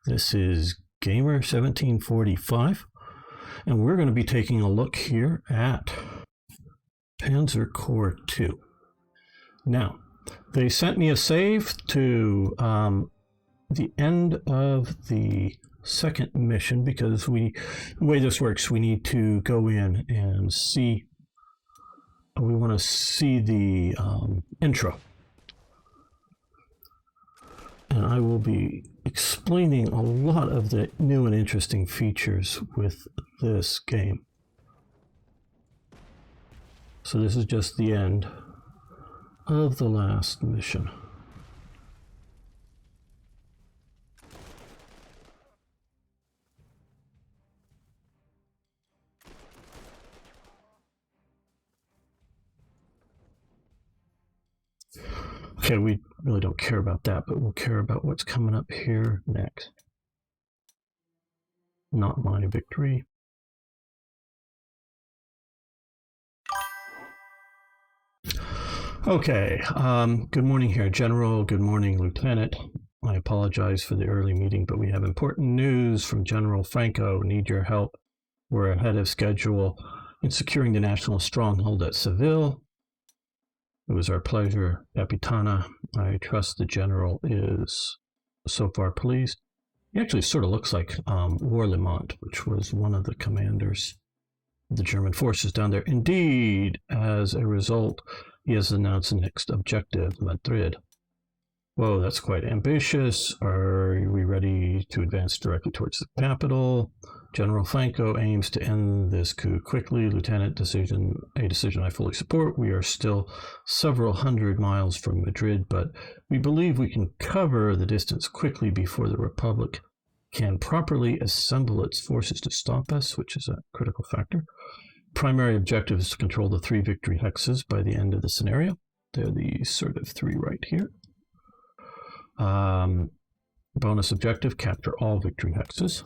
This is Gamer 1745, and we're going to be taking a look here at Panzer Corps 2. Now, they sent me a save to the end of the second mission because the way this works, we need to go in and see. We want to see the intro. And I will be explaining a lot of the new and interesting features with this game. So this is just the end of the last mission. Okay, we really don't care about that, but we'll care about what's coming up here next. Not my victory. Okay, good morning here, General. Good morning, Lieutenant. I apologize for the early meeting, but we have important news from General Franco. Need your help. We're ahead of schedule in securing the national stronghold at Seville. It was our pleasure, Capitana. I trust the General is so far pleased. He actually sort of looks like Warlimont, which was one of the commanders of the German forces down there. Indeed, as a result, he has announced the next objective, Madrid. Whoa, that's quite ambitious. Are we ready to advance directly towards the capital? General Franco aims to end this coup quickly. Lieutenant, a decision I fully support. We are still several hundred miles from Madrid, but we believe we can cover the distance quickly before the Republic can properly assemble its forces to stop us, which is a critical factor. Primary objective is to control the 3 victory hexes by the end of the scenario. They're the sort of 3 right here. Bonus objective, capture all victory hexes,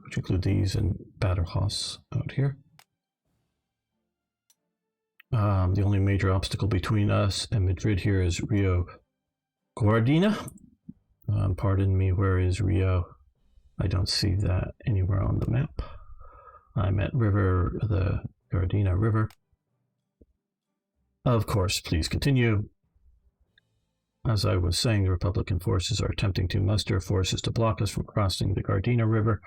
which include these and Baderhaus out here. The only major obstacle between us and Madrid here is Rio Guardina. Pardon me, where is Rio? I don't see that anywhere on the map. I'm at the Gardena River. Of course, please continue. As I was saying, the Republican forces are attempting to muster forces to block us from crossing the Gardena River.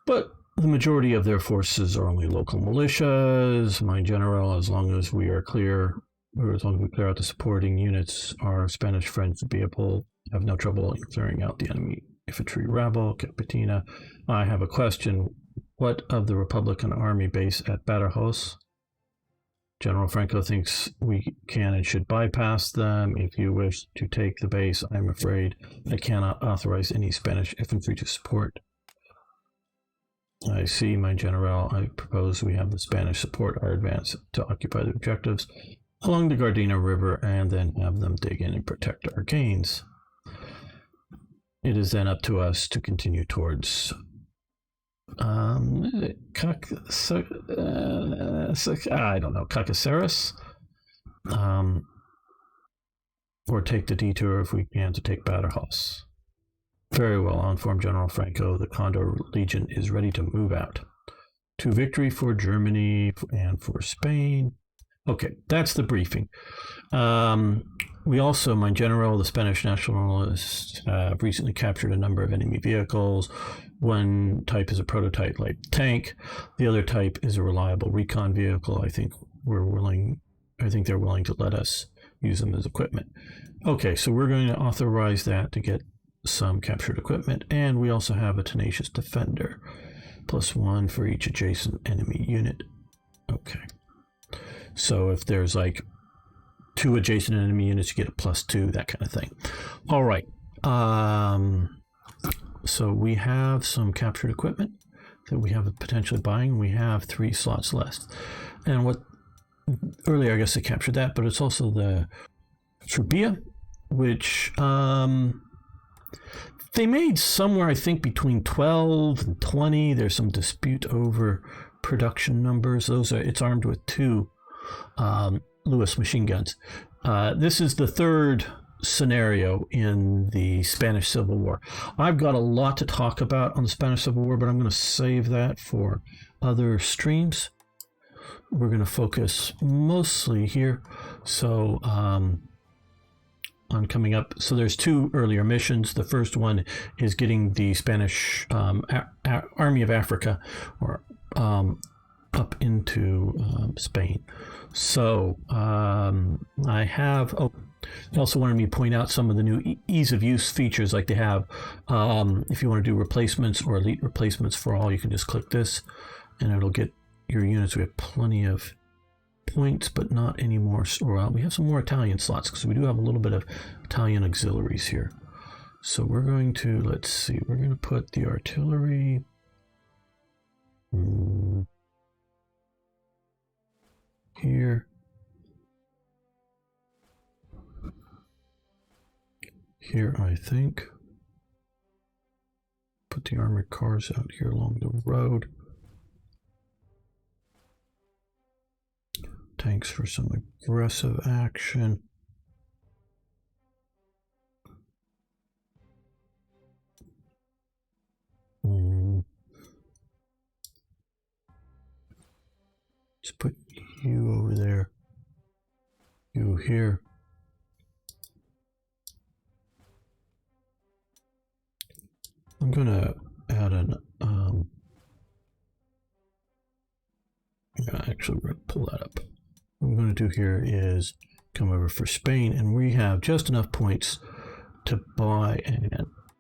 But the majority of their forces are only local militias. My general, as long as we clear out the supporting units, our Spanish friends will be able to have no trouble in clearing out the enemy infantry rabble. Capitina, I have a question. What of the Republican army base at Badajoz? General Franco thinks we can and should bypass them. If you wish to take the base, I'm afraid I cannot authorize any Spanish infantry to support. I see, my general. I propose we have the Spanish support our advance to occupy the objectives along the Gardena River and then have them dig in and protect our gains. It is then up to us to continue towards I don't know, Cacaceres, or take the detour if we can to take Badajoz. Very well informed, General Franco. The Condor Legion is ready to move out. To victory for Germany and for Spain. Okay, that's the briefing. We also, my general, the Spanish nationalists, have recently captured a number of enemy vehicles. One type is a prototype light tank. The other type is a reliable recon vehicle. I think they're willing to let us use them as equipment. Okay, so we're going to authorize that to get some captured equipment, and we also have a tenacious defender, +1 for each adjacent enemy unit. Okay. So if there's like 2 adjacent enemy units, you get a +2, that kind of thing. All right. So we have some captured equipment that we have potentially buying. We have 3 slots left. And earlier I guess I captured that, but it's also the Trubia, which they made somewhere, I think, between 12 and 20. There's some dispute over production numbers. It's armed with 2 Lewis machine guns. This is the 3rd scenario in the Spanish Civil War. I've got a lot to talk about on the Spanish Civil War, but I'm going to save that for other streams. We're going to focus mostly here. So on coming up, so there's two earlier missions. The first one is getting the Spanish Army of Africa, or up into Spain. So I have. They also wanted me to point out some of the new ease of use features, like they have. If you want to do replacements or elite replacements for all, you can just click this, and it'll get your units. We have plenty of points, but not any more. Or we have some more Italian slots because we do have a little bit of Italian auxiliaries here. So we're going to, let's see, we're going to put the artillery. Here. Here, I think. Put the armored cars out here along the road. Tanks for some aggressive action. Let's put you over there. You here. I'm going to add an, actually we're going to pull that up. What I'm going to do here is come over for Spain, and we have just enough points to buy an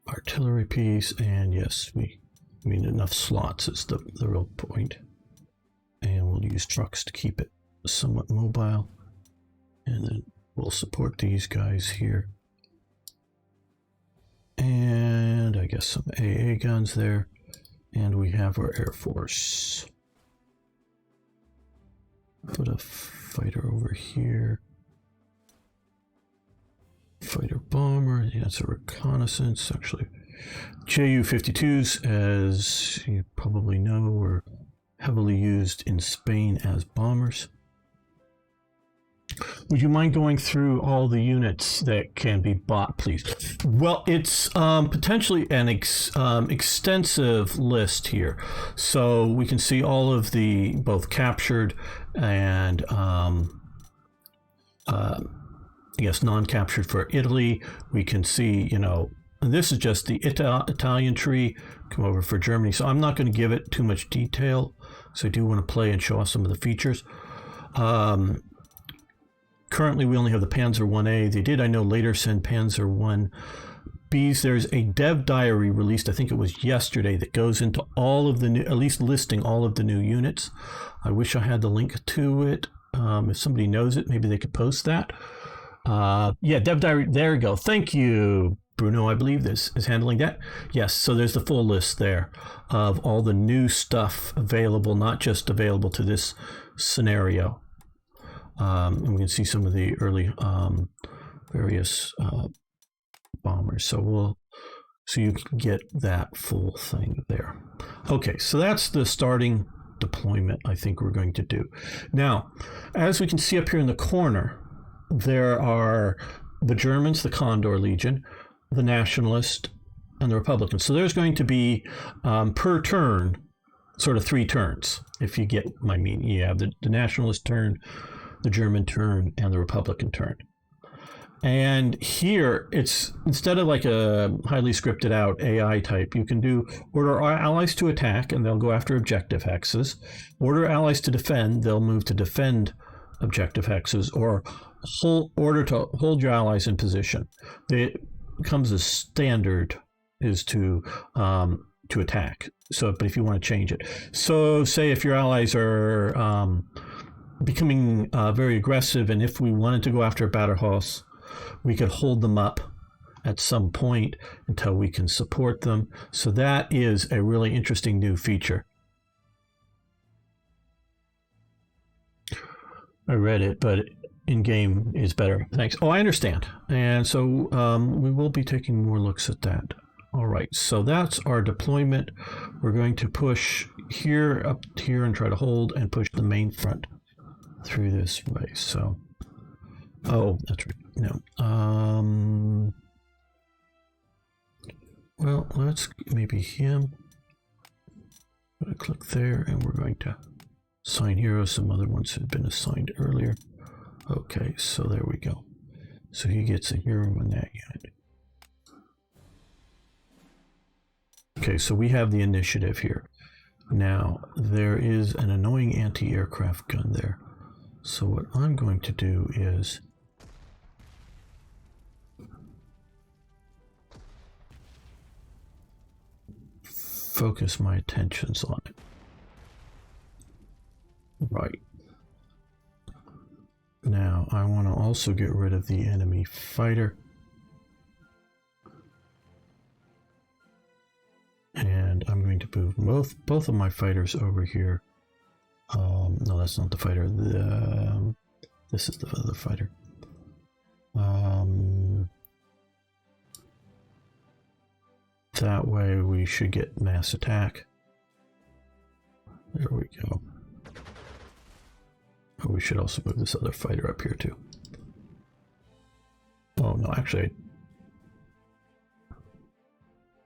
artillery piece, and yes, we need enough slots is the real point. And we'll use trucks to keep it somewhat mobile, and then we'll support these guys here. And I guess some AA guns there. And we have our Air Force. Put a fighter over here. Fighter bomber. Yeah, it's a reconnaissance. Actually, Ju-52s, as you probably know, were heavily used in Spain as bombers. Would you mind going through all the units that can be bought, please? Well, it's potentially an extensive list here. So we can see all of the both captured and yes, non-captured for Italy. We can see, you know, and this is just the Italian tree. Come over for Germany. So I'm not going to give it too much detail. So I do want to play and show off some of the features. Currently, we only have the Panzer 1A. They did, I know, later send Panzer 1Bs. There's a dev diary released, I think it was yesterday, that goes into all of the new, at least listing all of the new units. I wish I had the link to it. If somebody knows it, maybe they could post that. Yeah, dev diary, there we go. Thank you, Bruno, I believe this is handling that. Yes, so there's the full list there of all the new stuff available, not just available to this scenario. And we can see some of the early various bombers. So you can get that full thing there. Okay, so that's the starting deployment I think we're going to do. Now, as we can see up here in the corner, there are the Germans, the Condor Legion, the Nationalist, and the Republicans. So there's going to be per turn, sort of 3 turns, if you get my meaning. You have the Nationalist turn, the German turn, and the Republican turn. And here, it's instead of like a highly scripted out AI type, you can do order our allies to attack, and they'll go after objective hexes. Order allies to defend, they'll move to defend objective hexes, or order to hold your allies in position. It comes as standard is to attack. So, but if you want to change it, so say if your allies are becoming very aggressive, and if we wanted to go after a battle horse, we could hold them up at some point until we can support them. So that is a really interesting new feature. I read it, but in-game is better. Thanks. Oh, I understand. And so we will be taking more looks at that. All right, so that's our deployment. We're going to push here, up here, and try to hold and push the main front through this way. So Oh, that's right. No. Well, let's maybe him. I'm going to click there, and we're going to assign heroes. Some other ones had been assigned earlier. Okay, so there we go. So he gets a hero in that unit. Okay, so we have the initiative here. Now, there is an annoying anti-aircraft gun there. So what I'm going to do is focus my attentions on it. Right. Now, I want to also get rid of the enemy fighter. And I'm going to move both of my fighters over here. No, that's not the fighter. This is the other fighter. That way we should get mass attack. There we go. Oh, we should also move this other fighter up here too. Oh no, actually,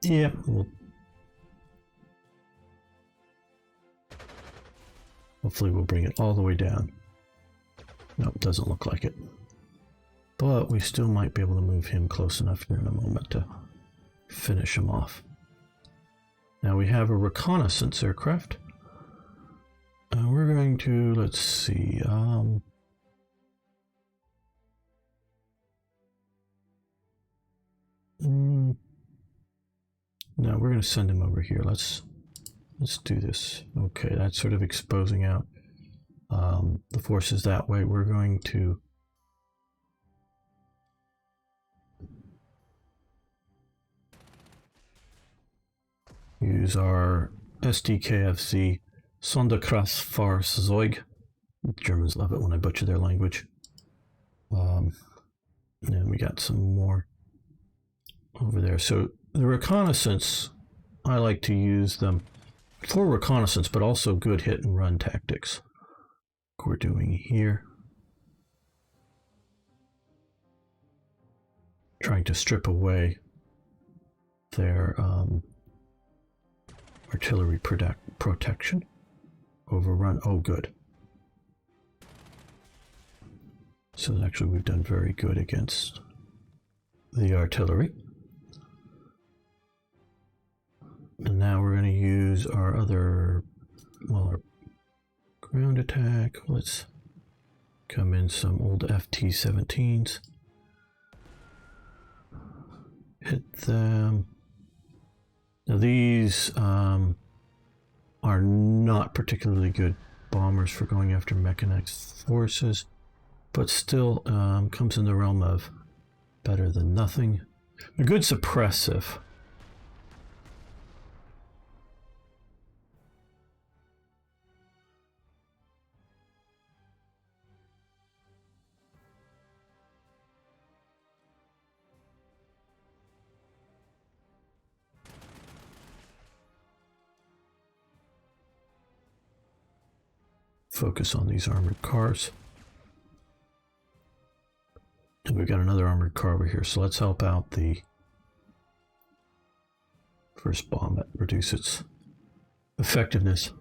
yeah. Hopefully we'll bring it all the way down. No, it doesn't look like it. But we still might be able to move him close enough here in a moment to finish him off. Now we have a reconnaissance aircraft. We're going to, let's see, no, we're going to send him over here. Let's do this. Okay, that's sort of exposing out the forces that way. We're going to use our SDKFZ Sonderkraftfahrzeug. Germans love it when I butcher their language. And we got some more over there. So the reconnaissance, I like to use them for reconnaissance, but also good hit and run tactics. We're doing here. Trying to strip away their artillery protection. Overrun. Oh, good. So actually we've done very good against the artillery. And now we're going to use our other, well, our ground attack. Let's come in some old FT-17s. Hit them. Now these are not particularly good bombers for going after mechanized forces, but still comes in the realm of better than nothing. A good suppressive. Focus on these armored cars. And we've got another armored car over here, so let's help out the first bomb that reduce its effectiveness.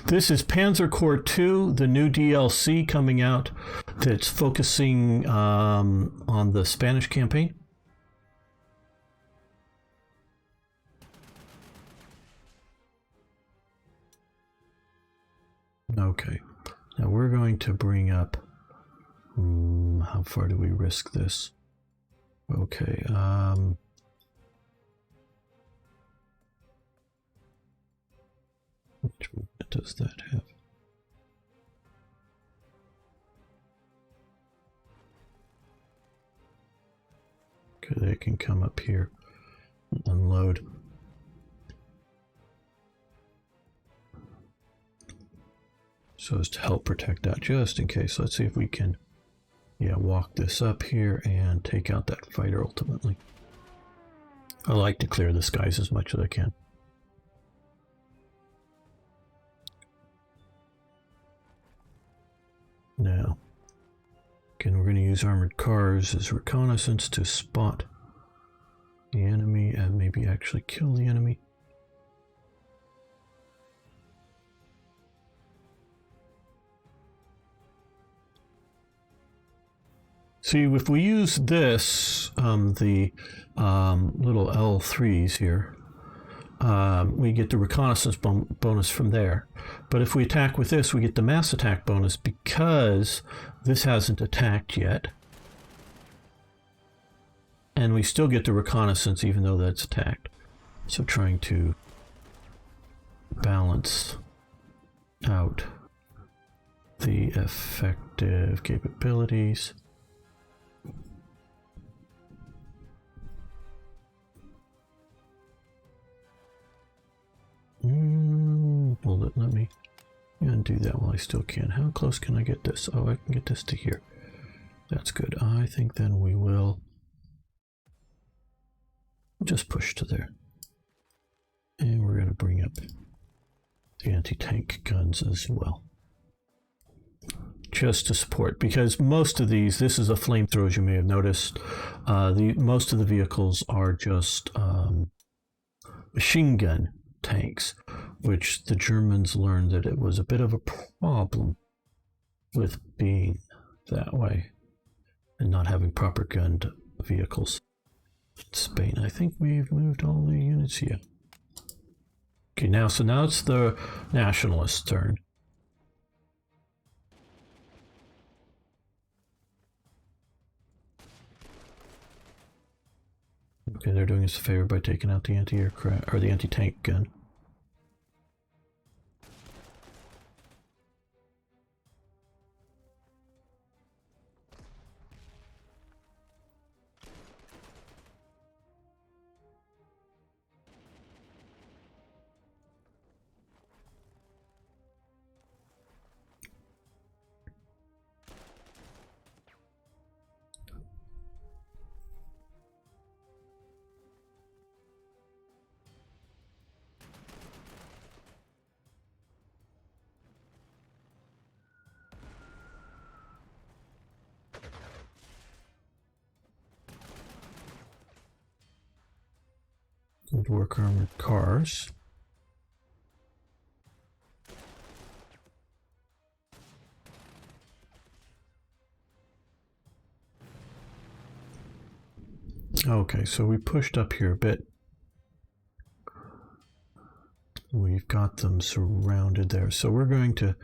This is Panzer Corps 2, the new DLC coming out that's focusing on the Spanish campaign. Okay, now we're going to bring up, how far do we risk this? Okay, which one does that have? Okay, they can come up here and unload. So as to help protect that, just in case. Let's see if we can, walk this up here and take out that fighter ultimately. I like to clear the skies as much as I can. use armored cars as reconnaissance to spot the enemy and maybe actually kill the enemy. See, if we use this, the little L3s here, we get the reconnaissance bonus from there. But if we attack with this, we get the mass attack bonus because this hasn't attacked yet. And we still get the reconnaissance even though that's attacked. So trying to balance out the effective capabilities. Well, let me undo that while I still can. How close can I get this? Oh, I can get this to here. That's good. I think then we will just push to there. And we're going to bring up the anti-tank guns as well. Just to support, because most of these, this is a flamethrower, as you may have noticed. Most of the vehicles are just machine gun tanks, which the Germans learned that it was a bit of a problem with being that way and not having proper gunned vehicles. Spain, I think we've moved all the units here. Okay, now it's the nationalists' turn. Okay, they're doing us a favor by taking out the anti-aircraft or the anti-tank gun. Good work, armored cars. Okay, so we pushed up here a bit. We've got them surrounded there. So we're going to,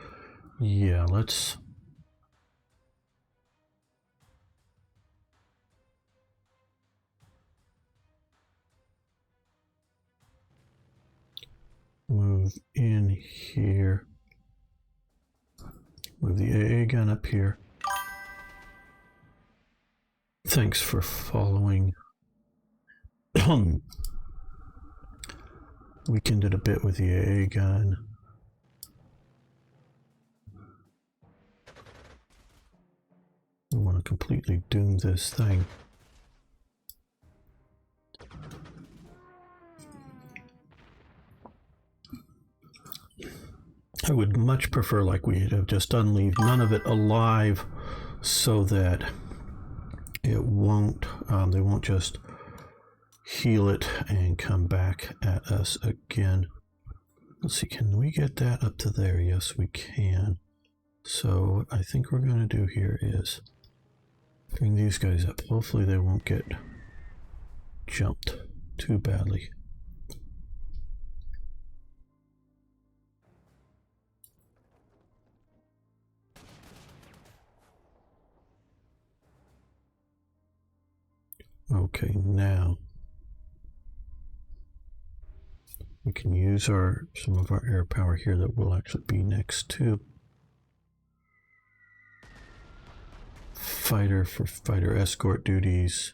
yeah, let's move in here. Move the AA gun up here. Thanks for following. Weakened it a bit with the AA gun. We want to completely doom this thing. I would much prefer, like we'd have just done, leave none of it alive so that it won't, they won't just heal it and come back at us again. Let's see, can we get that up to there? Yes, we can. So what I think we're going to do here is bring these guys up. Hopefully they won't get jumped too badly. Okay, now we can use some of our air power here that will actually be next to fighter for fighter escort duties.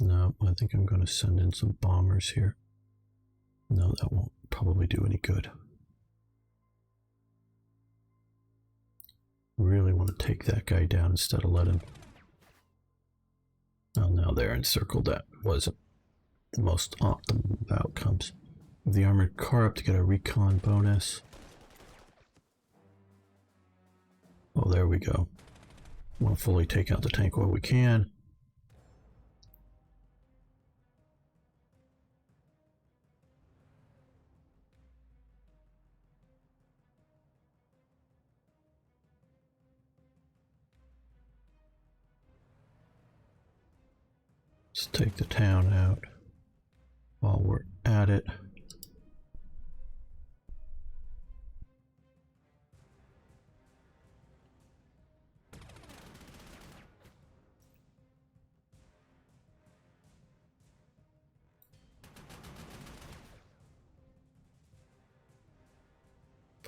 No, I think I'm going to send in some bombers here. No, that won't probably do any good. Really want to take that guy down instead of let him. Well, now they're encircled. That wasn't the most optimal of outcomes. The armored car up to get a recon bonus. Oh, there we go. Want to fully take out the tank while we can. Let's take the town out while we're at it.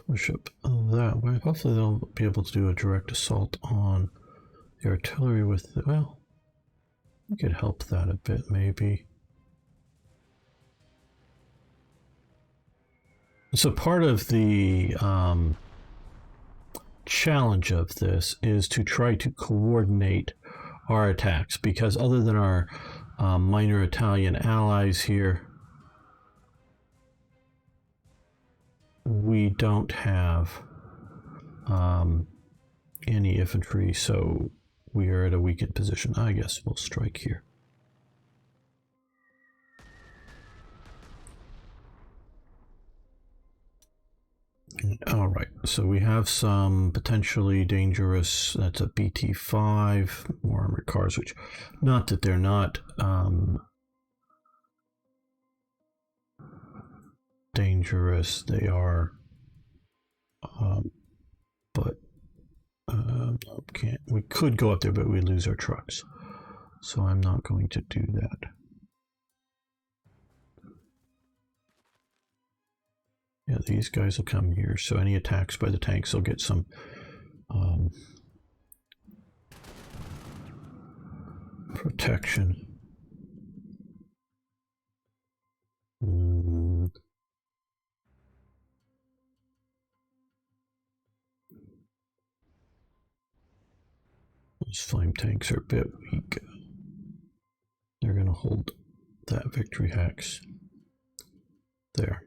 Push up that way. Hopefully they'll be able to do a direct assault on the artillery with the, well, we could help that a bit maybe. So part of the challenge of this is to try to coordinate our attacks, because other than our minor Italian allies here, we don't have any infantry, so we are at a weakened position. I guess we'll strike here. All right, so we have some potentially dangerous, that's a BT5, more armored cars, which, not that they're not dangerous, they are, but can't. We could go up there, but we lose our trucks, so I'm not going to do that. Yeah, these guys will come here, so any attacks by the tanks will get some protection. Those flame tanks are a bit weak. They're going to hold that victory hex there.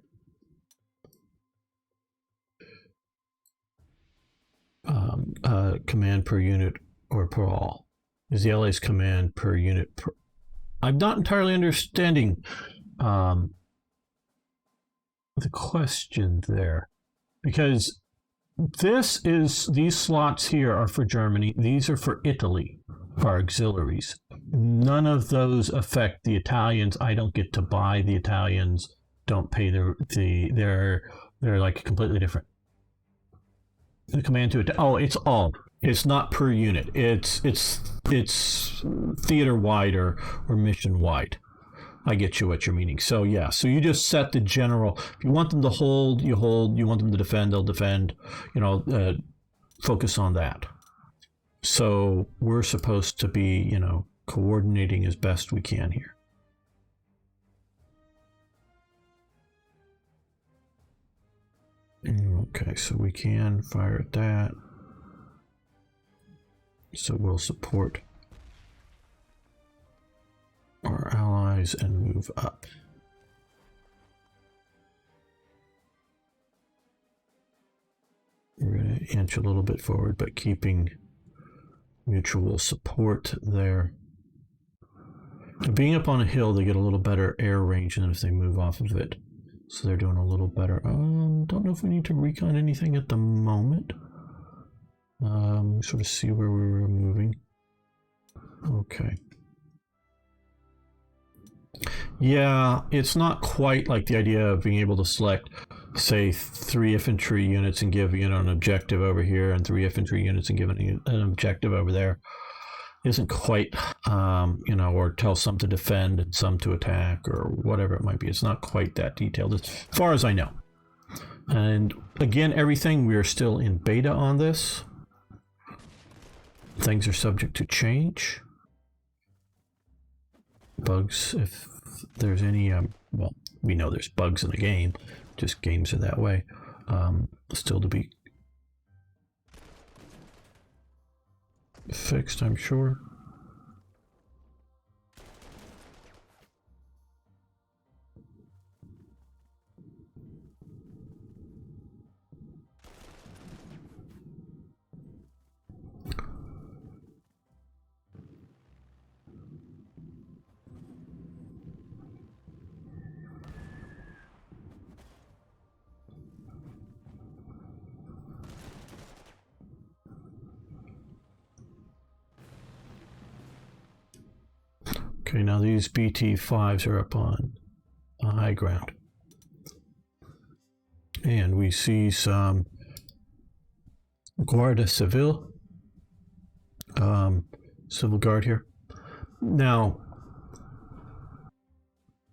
Command per unit or per all is the Allies command per unit per. I'm not entirely understanding the question there, because these slots here are for Germany, these are for Italy, for auxiliaries. None of those affect the Italians. I don't get to buy the Italians, don't pay they're like completely different. The command to attack. Oh, it's all. It's not per unit. It's theater wide or mission wide. I get you what you're meaning. So yeah, so you just set the general. If you want them to hold, you hold. You want them to defend, they'll defend. You know, focus on that. So we're supposed to be, you know, coordinating as best we can here. Okay, so we can fire at that. So we'll support our allies and move up. We're going to inch a little bit forward, but keeping mutual support there. Being up on a hill, they get a little better air range than if they move off of it. So they're doing a little better. Don't know if we need to recon anything at the moment. Sort of see where we were moving. Okay. Yeah, it's not quite like the idea of being able to select, say, 3 infantry units and give, you know, an objective over here, and 3 infantry units and give an objective over there. It isn't quite, you know, or tell some to defend and some to attack or whatever it might be. It's not quite that detailed, as far as I know. And again, everything, we are still in beta on this. Things are subject to change. Bugs, if there's any, well, we know there's bugs in the game, just games are that way. Still to be fixed, I'm sure. Okay, now these BT5s are up on high ground. And we see some Guardia Civil, civil guard here. Now,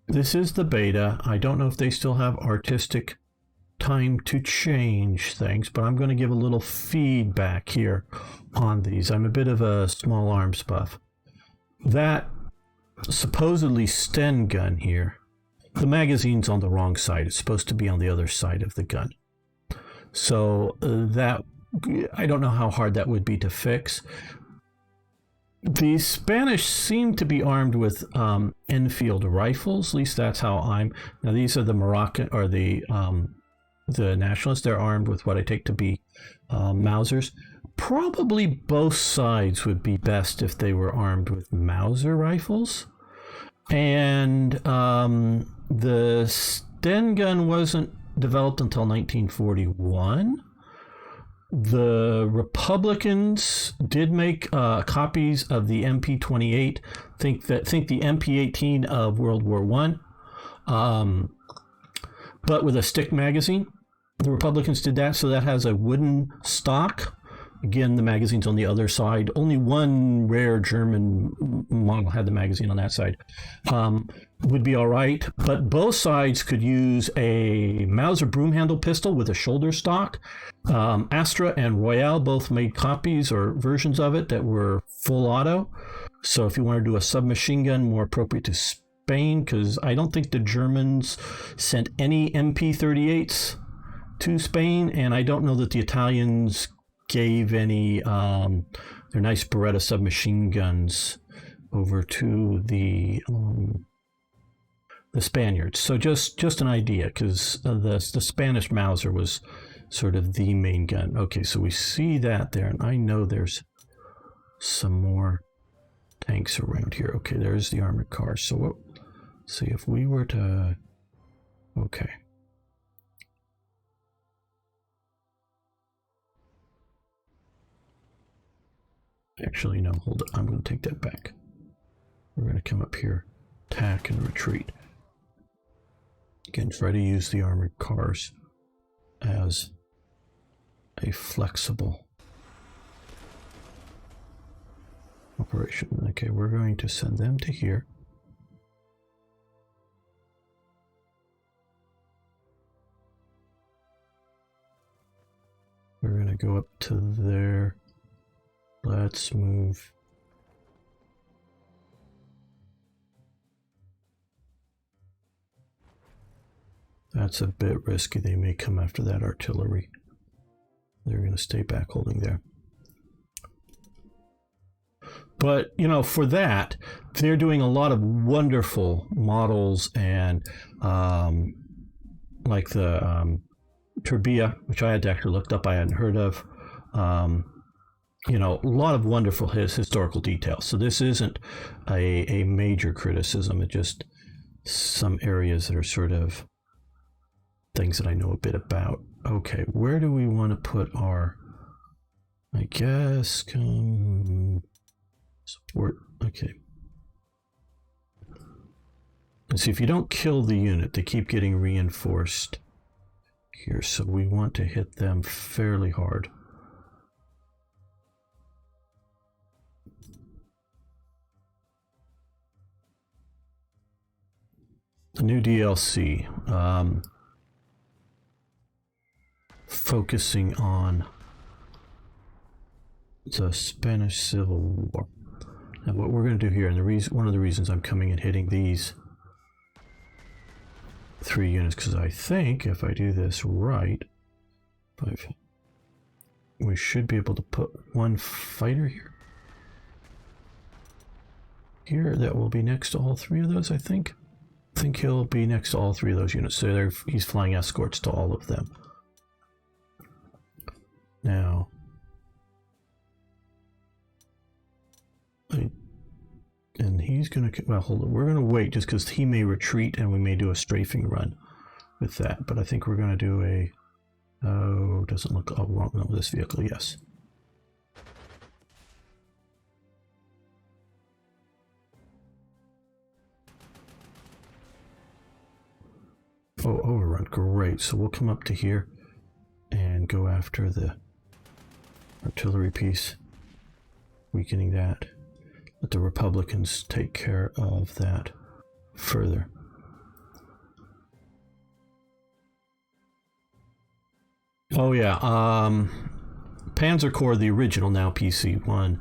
this is the beta. I don't know if they still have artistic time to change things, but I'm going to give a little feedback here on these. I'm a bit of a small arms buff. That supposedly Sten gun here, the magazine's on the wrong side. It's supposed to be on the other side of the gun. So that, I don't know how hard that would be to fix. The Spanish seem to be armed with Enfield rifles. At least that's how I'm. Now these are the Moroccan or the nationalists. They're armed with what I take to be Mausers. Probably both sides would be best if they were armed with Mauser rifles. And the Sten gun wasn't developed until 1941. The Republicans did make copies of the MP-28. Think the MP-18 of World War I, but with a stick magazine. The Republicans did that, so that has a wooden stock. Again, the magazine's on the other side. Only one rare German model had the magazine on that side. Would be all right, but both sides could use a Mauser broom handle pistol with a shoulder stock. Astra and Royale both made copies or versions of it that were full auto. So if you want to do a submachine gun, more appropriate to Spain, because I don't think the Germans sent any MP-38s to Spain, and I don't know that the Italians gave any their nice Beretta submachine guns over to the Spaniards. So just an idea, because the Spanish Mauser was sort of the main gun. Okay, so we see that there, and I know there's some more tanks around here. Okay, there's the armored cars. So what, see if we were to, okay. Actually, no, hold on. I'm going to take that back. We're going to come up here, attack and retreat. Again, try to use the armored cars as a flexible operation. Okay, we're going to send them to here. We're going to go up to there. Let's move. That's a bit risky. They may come after that artillery. They're going to stay back holding there. But, you know, for that, they're doing a lot of wonderful models, and like the Turbia, which I had to actually look up, I hadn't heard of. You know, a lot of wonderful historical details. So this isn't a major criticism. It's just some areas that are sort of things that I know a bit about. Okay, where do we want to put our, I guess, support. Okay. And see, if you don't kill the unit, they keep getting reinforced here. So we want to hit them fairly hard. The new DLC, focusing on the Spanish Civil War. Now, what we're going to do here, and the reason, one of the reasons I'm coming and hitting these 3 units, because I think if I do this right, we should be able to put 1 fighter here. here that will be next to all three of those, I think. I think he'll be next to all three of those units. So he's flying escorts to all of them. Now, and he's going to, well, hold on. We're going to wait just because he may retreat and we may do a strafing run with that. But I think we're going to do a, oh, doesn't look, oh, wrong, no, this vehicle, yes. Oh, overrun, great. So we'll come up to here and go after the artillery piece, weakening that. Let the Republicans take care of that further. Oh yeah, Panzer Corps, the original, now PC1.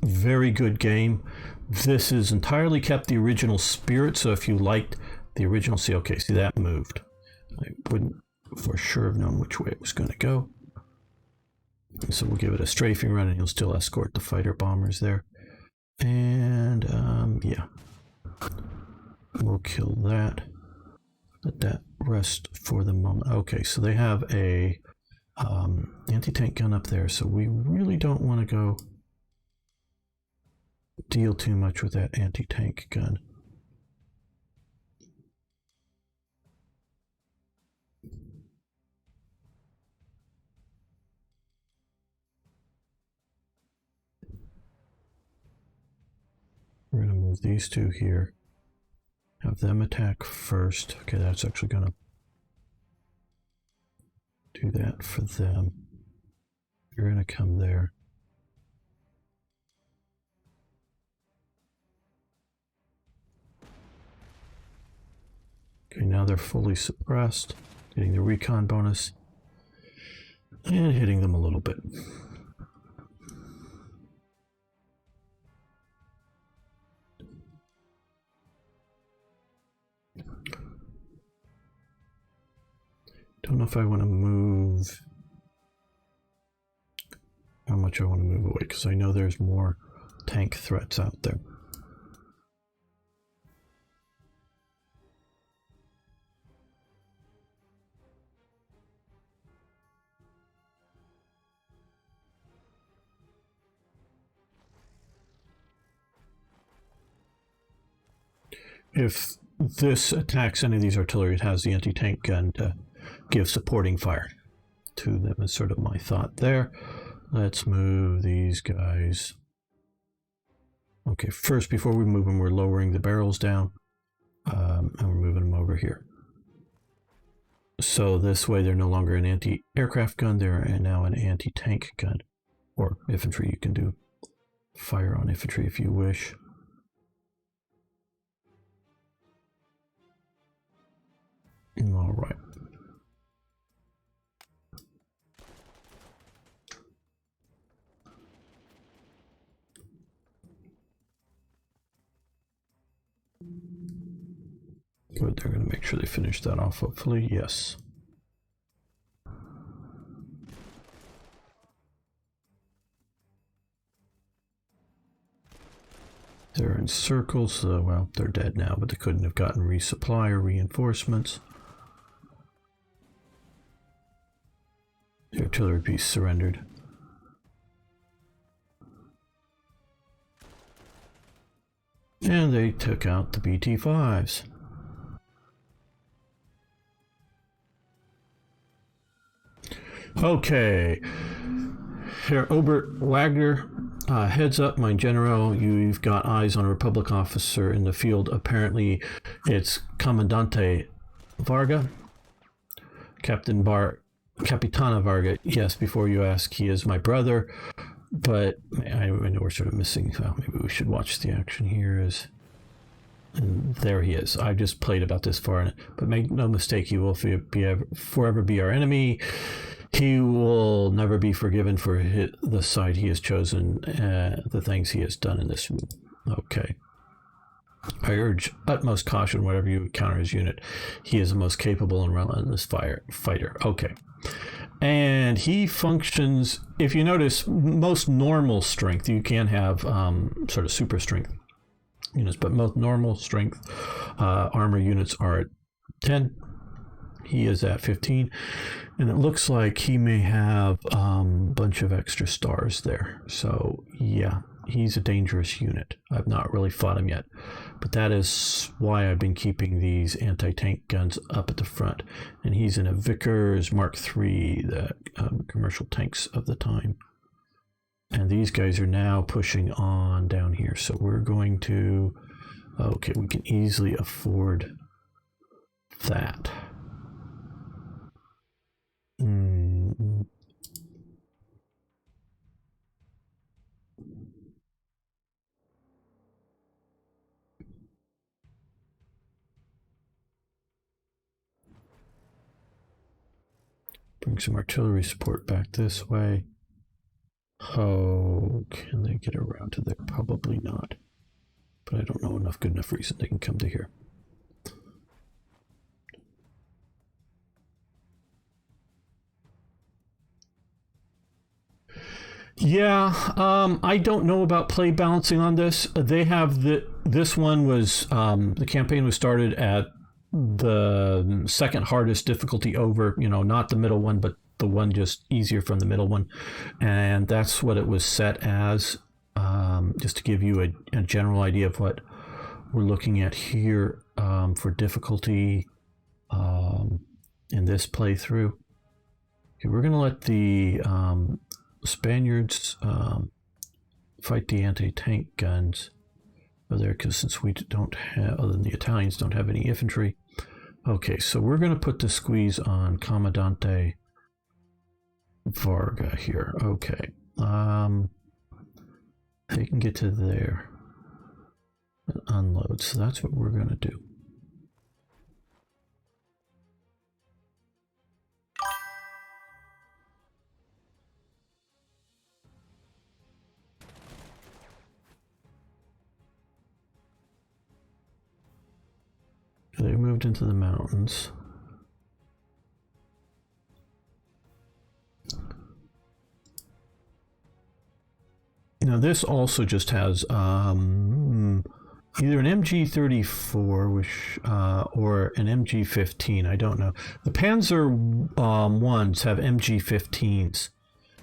Very good game. This is entirely kept the original spirit, so if you liked the original, see that moved. I wouldn't for sure have known which way it was going to go. And so we'll give it a strafing run and you'll still escort the fighter bombers there. And yeah, we'll kill that. Let that rest for the moment. Okay, so they have a anti-tank gun up there, so we really don't want to go deal too much with that anti-tank gun. We're going to move these two here. Have them attack first. Okay, that's actually going to do that for them. You're going to come there. Okay, now they're fully suppressed. Getting the recon bonus. And hitting them a little bit. Don't know if I want to move, how much I want to move away, because I know there's more tank threats out there. If this attacks any of these artillery, it has the anti-tank gun to give supporting fire to them, is sort of my thought there. Let's move these guys. Okay, first, before we move them, we're lowering the barrels down, and we're moving them over here. So this way they're no longer an anti-aircraft gun, they're now an anti-tank gun. Or infantry, you can do fire on infantry if you wish. All right. Good, they're going to make sure they finish that off, hopefully. Yes. They're in circles, so, well, they're dead now, but they couldn't have gotten resupply or reinforcements. The artillery piece surrendered. And they took out the BT-5s. Okay. Herr Obert Wagner, heads up, my general. You've got eyes on a Republic officer in the field. Apparently, it's Commandante Varga. Capitana Varga. Yes, before you ask, he is my brother. But I know we're sort of missing. Well, maybe we should watch the action here. And there he is. I just played about this far in it. But make no mistake, he will forever be our enemy. He will never be forgiven for the side he has chosen, the things he has done in this war. Okay. I urge utmost caution whenever you encounter his unit. He is the most capable and relentless fighter. Okay. And he functions, if you notice, most normal strength. You can have sort of super strength units, but most normal strength armor units are at 10. He is at 15, and it looks like he may have a bunch of extra stars there. So yeah, he's a dangerous unit. I've not really fought him yet, but that is why I've been keeping these anti-tank guns up at the front. And he's in a Vickers Mark III, the commercial tanks of the time. And these guys are now pushing on down here. So we're going to, okay, we can easily afford that. Bring some artillery support back this way. Oh, can they get around to there? Probably not. But I don't know good enough reason they can come to here. Yeah, I don't know about play balancing on this. They have this one was the campaign was started at the second hardest difficulty over, not the middle one, but the one just easier from the middle one, and that's what it was set as. Just to give you a general idea of what we're looking at here for difficulty in this playthrough. Okay, we're going to let the Spaniards fight the anti-tank guns over there, because since we don't have, other than the Italians, don't have any infantry. Okay, so we're going to put the squeeze on Commandante Varga here. Okay, they can get to there and unload, so that's what we're going to do. They moved into the mountains. Now this also just has either an MG34, which or an MG15. I don't know. The Panzer ones have MG15s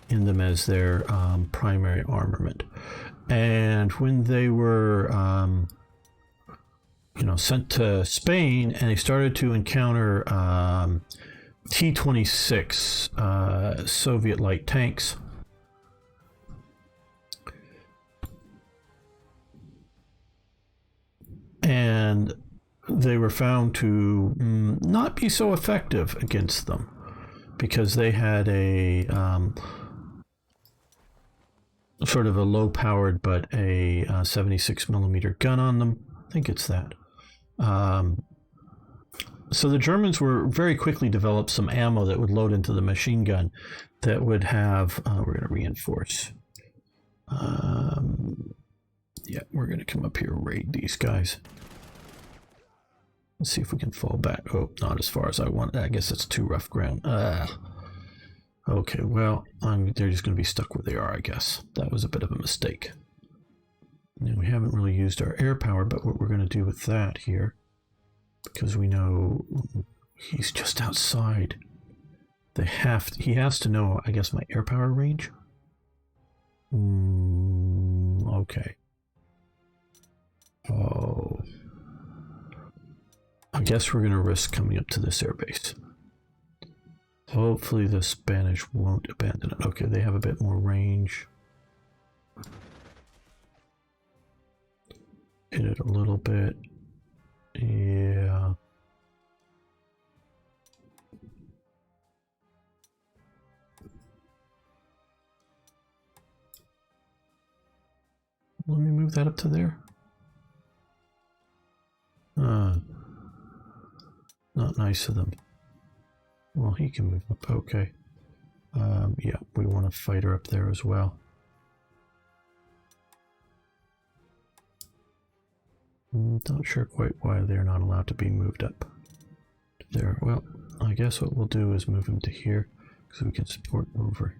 in them as their primary armament, and when they were sent to Spain, and they started to encounter T-26 Soviet light tanks. And they were found to not be so effective against them, because they had a sort of a low-powered but a 76 millimeter gun on them. I think it's that. So the Germans were very quickly developed some ammo that would load into the machine gun that would have, we're going to reinforce. Yeah, we're going to come up here and raid these guys. Let's see if we can fall back. Oh, not as far as I want. I guess it's too rough ground. Okay, well, they're just going to be stuck where they are, I guess. That was a bit of a mistake. And we haven't really used our air power, but what we're going to do with that here, because we know he's just outside, he has to know, I guess, my air power range. Okay. Oh, I guess we're going to risk coming up to this airbase. Hopefully the Spanish won't abandon it. Okay, they have a bit more range. Hit it a little bit. Yeah. Let me move that up to there. Not nice of them. Well, he can move up. Okay. Yeah, we want a fighter up there as well. Not sure quite why they're not allowed to be moved up there. Well, I guess what we'll do is move him to here. so we can support over.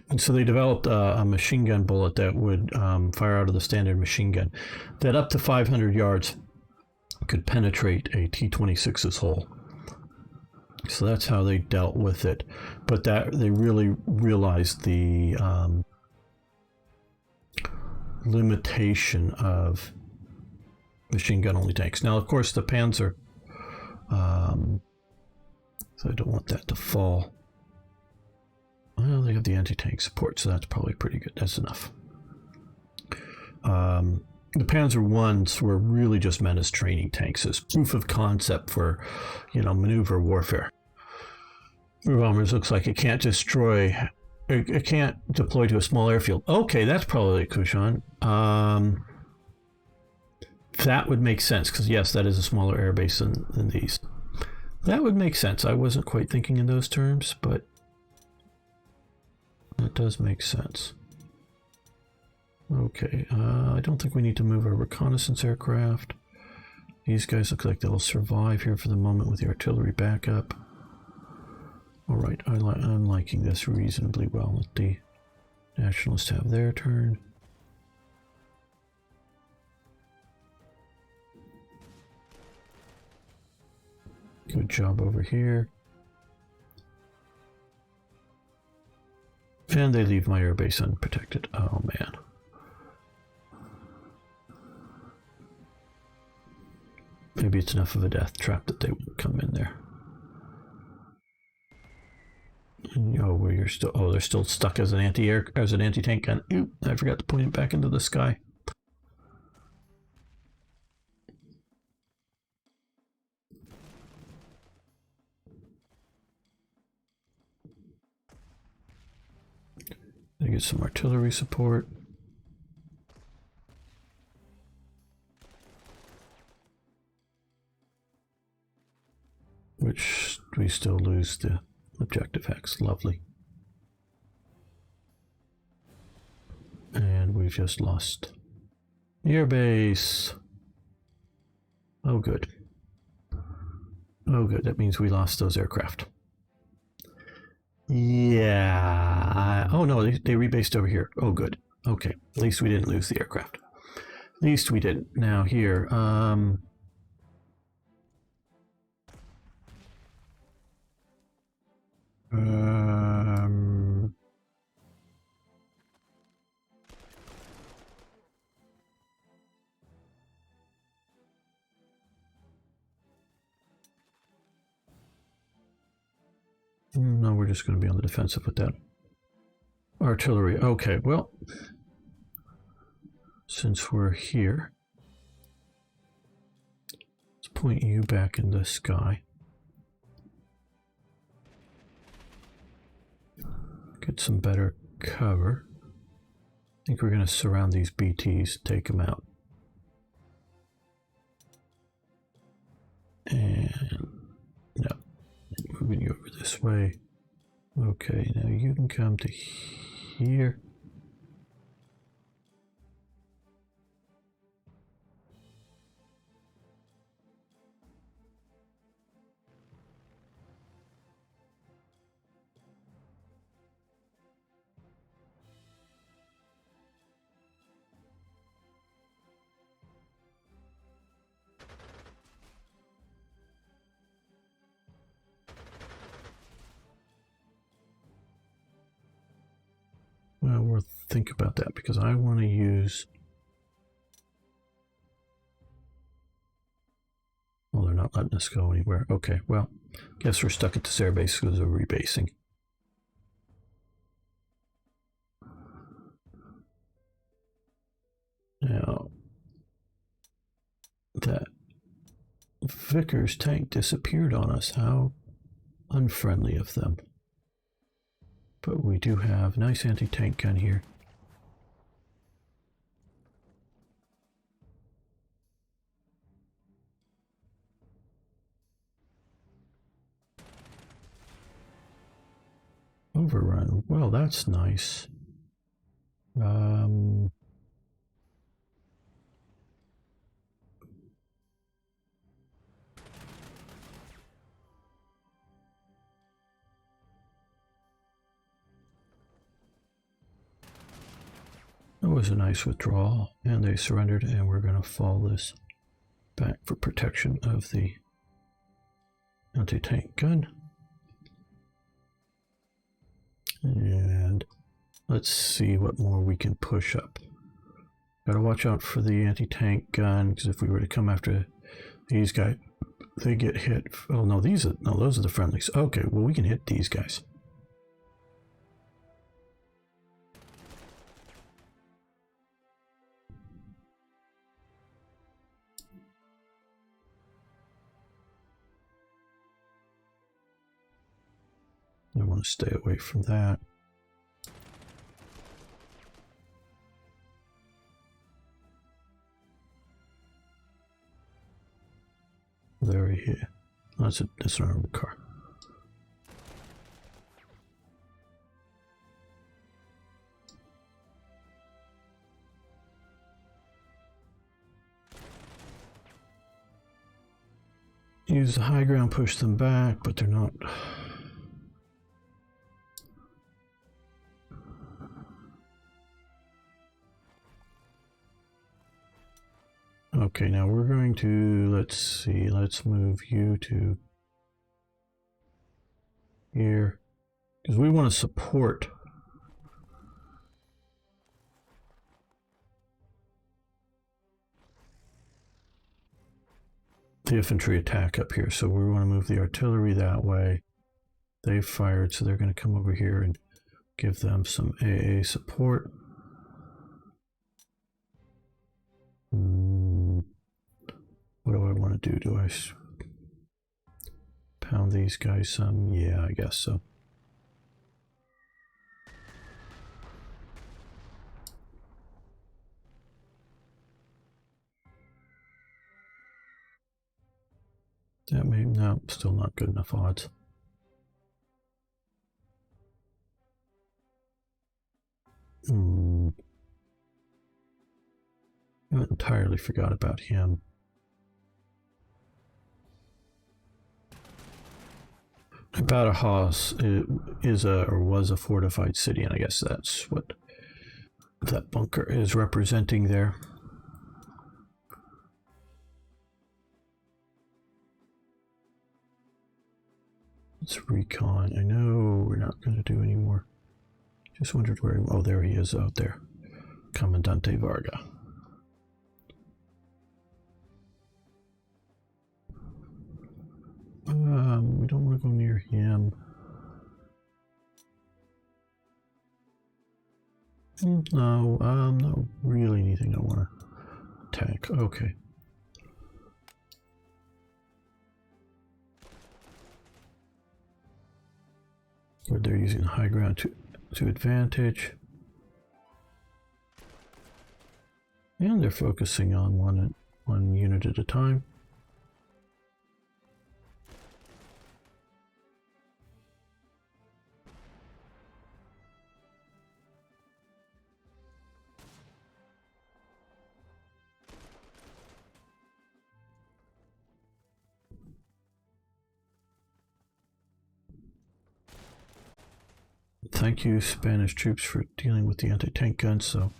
And so they developed a machine gun bullet that would fire out of the standard machine gun that up to 500 yards could penetrate a T-26's hull. So that's how they dealt with it. But that they really realized the limitation of machine gun only tanks. Now, of course, the Panzer, so I don't want that to fall. Well, they have the anti-tank support, so that's probably pretty good. That's enough. The Panzer Is were really just meant as training tanks, as proof of concept for, maneuver warfare. Bombers looks like it can't destroy. It can't deploy to a small airfield. Okay, that's probably Kushan. That would make sense, because yes, that is a smaller airbase than these. That would make sense. I wasn't quite thinking in those terms, but that does make sense. Okay, I don't think we need to move our reconnaissance aircraft. These guys look like they'll survive here for the moment with the artillery backup. All right, I'm liking this reasonably well. Let the Nationalists have their turn. Good job over here. And they leave my airbase unprotected. Oh, man. Maybe it's enough of a death trap that they won't come in there. Oh, where you're still? Oh, they're still stuck as an anti-tank gun. Oop! I forgot to point it back into the sky. I get some artillery support. Which we still lose the objective hex. Lovely. And we've just lost airbase. Oh, good. Oh, good. That means we lost those aircraft. Yeah. Oh, no, they rebased over here. Oh, good. Okay. At least we didn't lose the aircraft. At least we didn't. Now, here. No, we're just going to be on the defensive with that. Artillery. Okay, well, since we're here, let's point you back in the sky. Get some better cover. I think we're going to surround these BTs, take them out. And no, moving you over this way. Okay, now you can come to here. Well, we'll think about that because I want to use. Well, they're not letting us go anywhere. Okay, well, guess we're stuck at this airbase because of rebasing. Now, that Vickers tank disappeared on us. How unfriendly of them. But we do have nice anti-tank gun here. Overrun. Well, that's nice. That was a nice withdrawal, and they surrendered, and we're going to fall this back for protection of the anti-tank gun. And let's see what more we can push up. Gotta watch out for the anti-tank gun, because if we were to come after these guys, they get hit. Oh no, those are the friendlies. Okay, well we can hit these guys. I want to stay away from that. There we here. That's an armored car. Use the high ground, push them back, but they're not. Okay, now we're going to, let's move you to here, because we want to support the infantry attack up here. So we want to move the artillery that way. They've fired, so they're going to come over here and give them some AA support. What do I want to do? Do I pound these guys some? Yeah, I guess so. That may, no, still not good enough odds. I entirely forgot about him. Badajoz is or was a fortified city, and I guess that's what that bunker is representing there. Let's recon. I know we're not going to do any more. Just wondered where he, oh, there he is out there. Comandante Varga. We don't want to go near him. No, not really anything I want to tank. Okay. Where they're using the high ground to advantage. And they're focusing on one unit at a time. Thank you, Spanish troops, for dealing with the anti-tank guns so